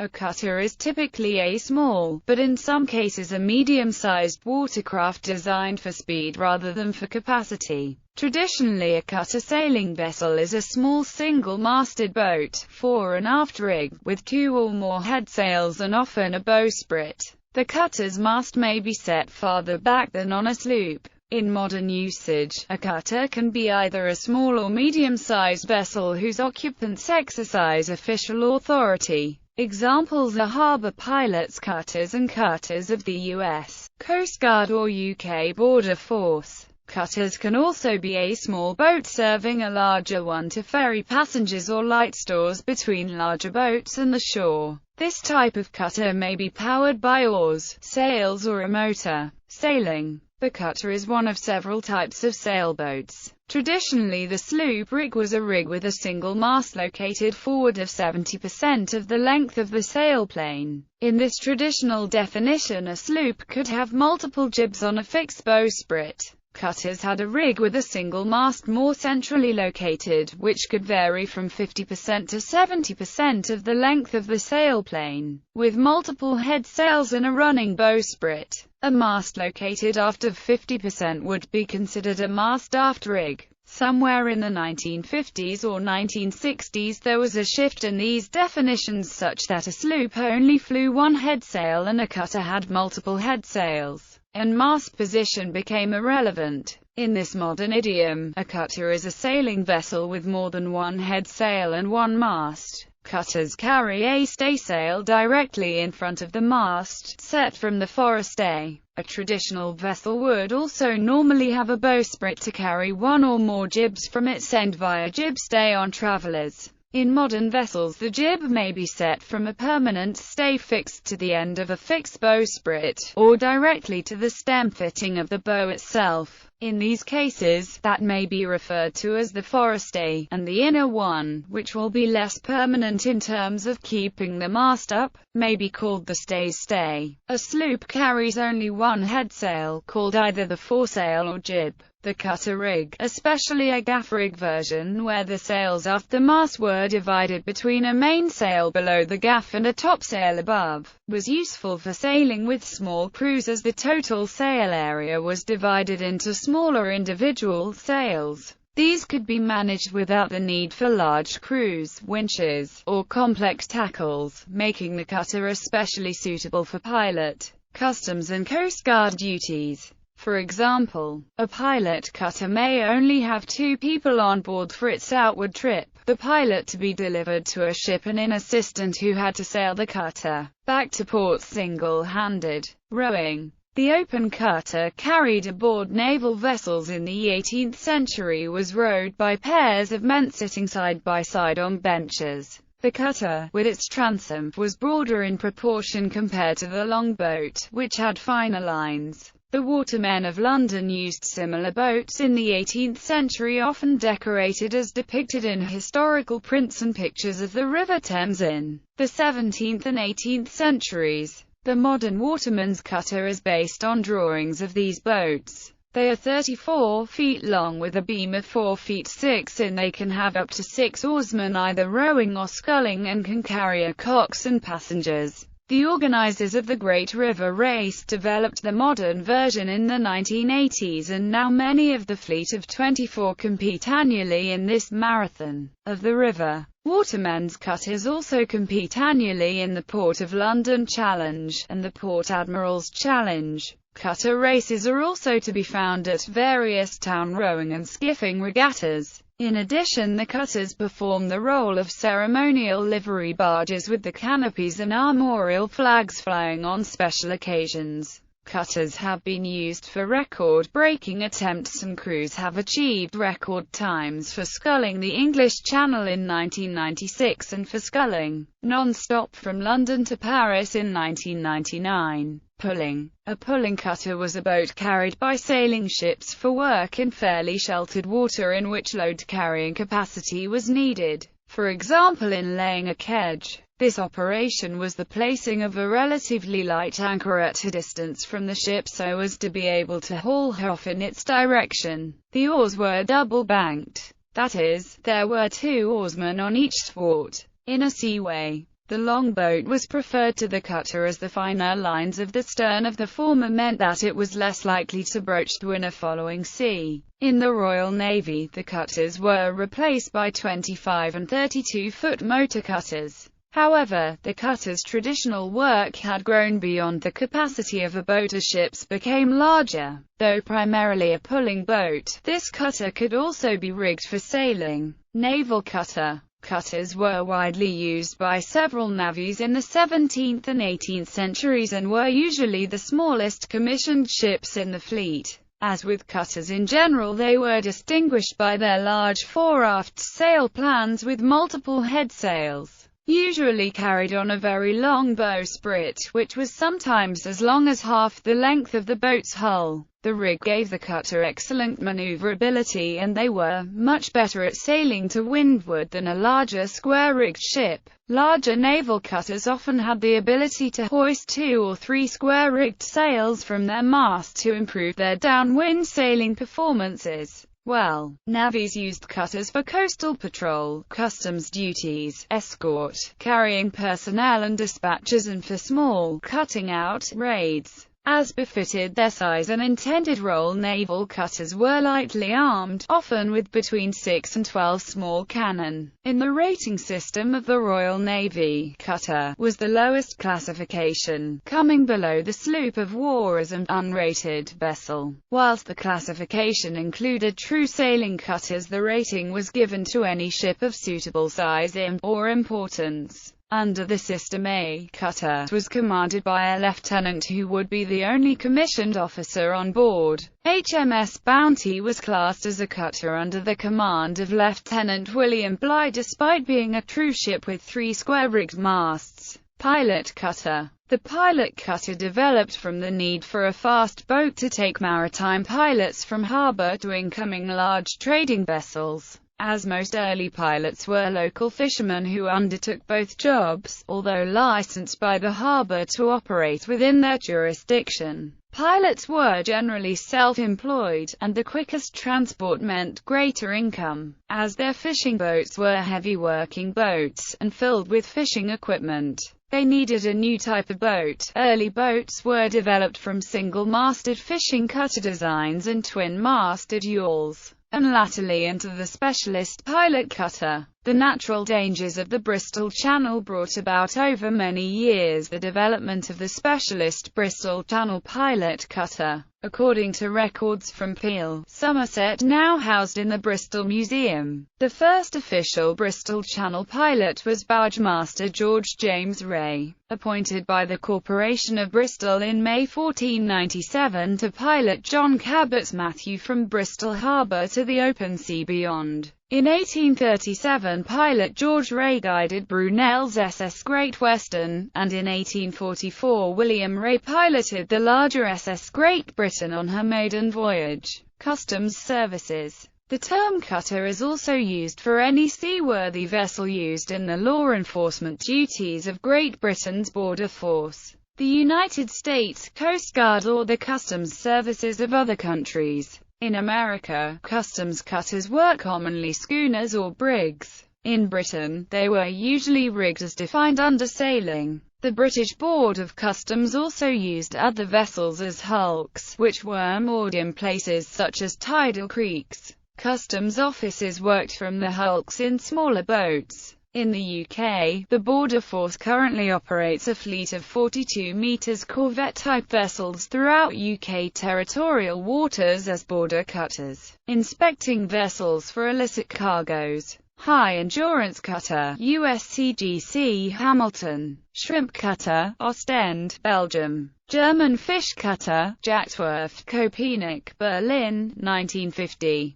A cutter is typically a small, but in some cases a medium-sized watercraft designed for speed rather than for capacity. Traditionally, a cutter sailing vessel is a small single-masted boat, fore and aft rig, with 2 or more headsails and often a bowsprit. The cutter's mast may be set farther back than on a sloop. In modern usage, a cutter can be either a small or medium-sized vessel whose occupants exercise official authority. Examples are harbor pilots' cutters and cutters of the U.S. Coast Guard or UK Border Force. Cutters can also be a small boat serving a larger one to ferry passengers or light stores between larger boats and the shore. This type of cutter may be powered by oars, sails or a motor. Sailing. The cutter is one of several types of sailboats. Traditionally, the sloop rig was a rig with a single mast located forward of 70% of the length of the sailplane. In this traditional definition, a sloop could have multiple jibs on a fixed bowsprit. Cutters had a rig with a single mast more centrally located, which could vary from 50% to 70% of the length of the sailplane, with multiple headsails and a running bowsprit. A mast located aft of 50% would be considered a mast-aft rig. Somewhere in the 1950s or 1960s there was a shift in these definitions such that a sloop only flew one headsail and a cutter had multiple headsails, and mast position became irrelevant. In this modern idiom, a cutter is a sailing vessel with more than one headsail and one mast. Cutters carry a staysail directly in front of the mast, set from the forestay. A traditional vessel would also normally have a bowsprit to carry one or more jibs from its end via jibstay on travelers. In modern vessels, the jib may be set from a permanent stay fixed to the end of a fixed bowsprit, or directly to the stem fitting of the bow itself. In these cases, that may be referred to as the forestay, and the inner one, which will be less permanent in terms of keeping the mast up, may be called the stay. A sloop carries only one headsail, called either the foresail or jib. The cutter rig, especially a gaff rig version where the sails aft the mast were divided between a mainsail below the gaff and a topsail above, was useful for sailing with small crews as the total sail area was divided into smaller individual sails. These could be managed without the need for large crews, winches, or complex tackles, making the cutter especially suitable for pilot, customs and Coast Guard duties. For example, a pilot cutter may only have 2 people on board for its outward trip, the pilot to be delivered to a ship and an assistant who had to sail the cutter back to port single-handed. Rowing. The open cutter carried aboard naval vessels in the 18th century was rowed by pairs of men sitting side by side on benches. The cutter, with its transom, was broader in proportion compared to the longboat, which had finer lines. The watermen of London used similar boats in the 18th century, often decorated as depicted in historical prints and pictures of the River Thames in the 17th and 18th centuries. The modern waterman's cutter is based on drawings of these boats. They are 34 feet long with a beam of 4 feet 6 in. They can have up to 6 oarsmen either rowing or sculling and can carry a coxswain passengers. The organizers of the Great River Race developed the modern version in the 1980s, and now many of the fleet of 24 compete annually in this marathon of the river. Watermen's cutters also compete annually in the Port of London Challenge and the Port Admiral's Challenge. Cutter races are also to be found at various town rowing and skiffing regattas. In addition, the cutters perform the role of ceremonial livery barges with the canopies and armorial flags flying on special occasions. Cutters have been used for record-breaking attempts, and crews have achieved record times for sculling the English Channel in 1996 and for sculling non-stop from London to Paris in 1999. Pulling. A pulling cutter was a boat carried by sailing ships for work in fairly sheltered water in which load-carrying capacity was needed. For example, in laying a kedge. This operation was the placing of a relatively light anchor at a distance from the ship so as to be able to haul her off in its direction. The oars were double-banked. That is, there were 2 oarsmen on each thwart. In a seaway The longboat was preferred to the cutter as the finer lines of the stern of the former meant that it was less likely to broach to in a following sea. In the Royal Navy, the cutters were replaced by 25 and 32-foot motor cutters. However, the cutter's traditional work had grown beyond the capacity of a boat as ships became larger. Though primarily a pulling boat, this cutter could also be rigged for sailing. Naval cutter. Cutters were widely used by several navies in the 17th and 18th centuries and were usually the smallest commissioned ships in the fleet. As with cutters in general, they were distinguished by their large fore-aft sail plans with multiple head sails, usually carried on a very long bowsprit, which was sometimes as long as half the length of the boat's hull. The rig gave the cutter excellent maneuverability, and they were much better at sailing to windward than a larger square-rigged ship. Larger naval cutters often had the ability to hoist 2 or 3 square-rigged sails from their mast to improve their downwind sailing performances. Navies used cutters for coastal patrol, customs duties, escort, carrying personnel and dispatches, and for small, cutting-out raids. As befitted their size and intended role, naval cutters were lightly armed, often with between 6 and 12 small cannon. In the rating system of the Royal Navy, cutter was the lowest classification, coming below the sloop of war as an unrated vessel. Whilst the classification included true sailing cutters, the rating was given to any ship of suitable size or importance. Under the system, a cutter was commanded by a lieutenant who would be the only commissioned officer on board. HMS Bounty was classed as a cutter under the command of Lieutenant William Bligh, despite being a true ship with 3 square-rigged masts. Pilot cutter. The pilot cutter developed from the need for a fast boat to take maritime pilots from harbour to incoming large trading vessels. As most early pilots were local fishermen who undertook both jobs, although licensed by the harbour to operate within their jurisdiction. Pilots were generally self-employed, and the quickest transport meant greater income, as their fishing boats were heavy working boats, and filled with fishing equipment. They needed a new type of boat. Early boats were developed from single-masted fishing cutter designs and twin-masted yawls, and latterly into the specialist pilot cutter. The natural dangers of the Bristol Channel brought about over many years the development of the specialist Bristol Channel pilot cutter. According to records from Peel, Somerset, now housed in the Bristol Museum, the first official Bristol Channel pilot was Bargemaster George James Ray, appointed by the Corporation of Bristol in May 1497 to pilot John Cabot's Matthew from Bristol Harbour to the open sea beyond. In 1837, pilot George Ray guided Brunel's SS Great Western, and in 1844 William Ray piloted the larger SS Great Britain on her maiden voyage. Customs services. The term cutter is also used for any seaworthy vessel used in the law enforcement duties of Great Britain's border force, the United States Coast Guard, or the customs services of other countries. In America, customs cutters were commonly schooners or brigs. In Britain, they were usually rigged as defined under sailing. The British Board of Customs also used other vessels as hulks, which were moored in places such as tidal creeks. Customs officers worked from the hulks in smaller boats. In the UK, the Border Force currently operates a fleet of 42 meters corvette-type vessels throughout UK territorial waters as border cutters, inspecting vessels for illicit cargoes. High-endurance cutter, USCGC Hamilton. Shrimp cutter, Ostend, Belgium. German fish cutter, Jagdwerft, Köpenick, Berlin, 1950.